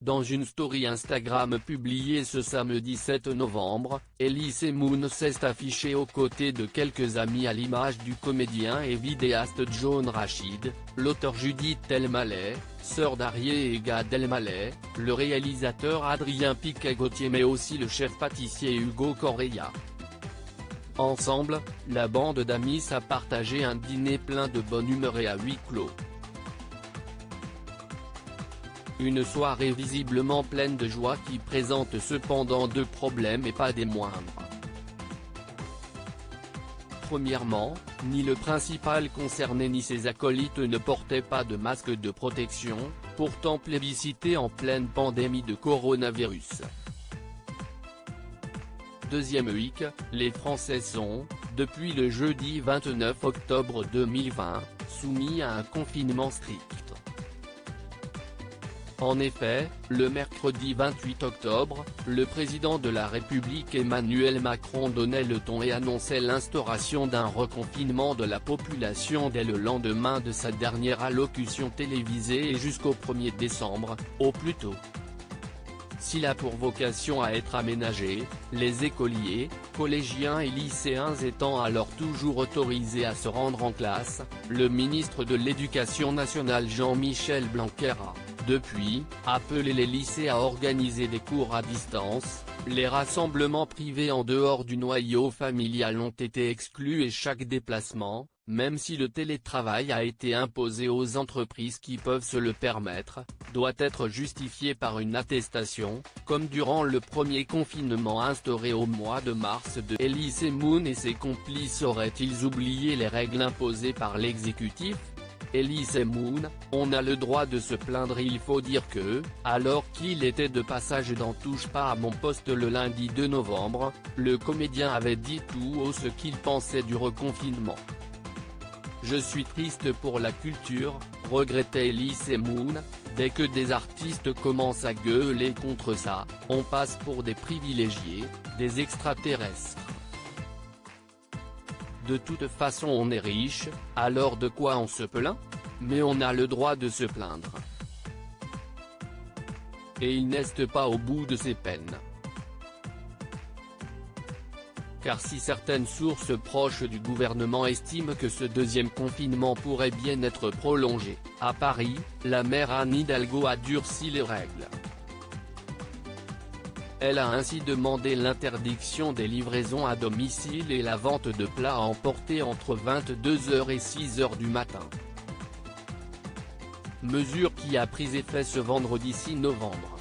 Dans une story Instagram publiée ce samedi 7 novembre, Elise Moon s'est affichée aux côtés de quelques amis à l'image du comédien et vidéaste John Rachid, l'auteur Judith Elmaleh, sœur d'Arié et Gad Elmaleh, le réalisateur Adrien Piquet-Gauthier mais aussi le chef pâtissier Hugo Correia. Ensemble, la bande d'amis a partagé un dîner plein de bonne humeur et à huis clos. Une soirée visiblement pleine de joie qui présente cependant deux problèmes et pas des moindres. Premièrement, ni le principal concerné ni ses acolytes ne portaient pas de masque de protection, pourtant plébiscité en pleine pandémie de coronavirus. Deuxième hic, les Français sont, depuis le jeudi 29 octobre 2020, soumis à un confinement strict. En effet, le mercredi 28 octobre, le président de la République Emmanuel Macron donnait le ton et annonçait l'instauration d'un reconfinement de la population dès le lendemain de sa dernière allocution télévisée et jusqu'au 1er décembre, au plus tôt. S'il a pour vocation à être aménagé, les écoliers, collégiens et lycéens étant alors toujours autorisés à se rendre en classe, le ministre de l'Éducation nationale Jean-Michel Blanquer a, depuis, appelé les lycées à organiser des cours à distance, les rassemblements privés en dehors du noyau familial ont été exclus et chaque déplacement, même si le télétravail a été imposé aux entreprises qui peuvent se le permettre, doit être justifié par une attestation, comme durant le premier confinement instauré au mois de mars de Elise Moon et ses complices auraient-ils oublié les règles imposées par l'exécutif ? Elise Moon, on a le droit de se plaindre. Il faut dire que, alors qu'il était de passage dans Touche pas à mon poste le lundi 2 novembre, le comédien avait dit tout haut ce qu'il pensait du reconfinement. Je suis triste pour la culture, regrettait Elise Moon, dès que des artistes commencent à gueuler contre ça, on passe pour des privilégiés, des extraterrestres. De toute façon on est riche, alors de quoi on se plaint ? Mais on a le droit de se plaindre. Et il n'est pas au bout de ses peines. Car si certaines sources proches du gouvernement estiment que ce deuxième confinement pourrait bien être prolongé, à Paris, la maire Anne Hidalgo a durci les règles. Elle a ainsi demandé l'interdiction des livraisons à domicile et la vente de plats à emporter entre 22h et 6h du matin. Mesure qui a pris effet ce vendredi 6 novembre.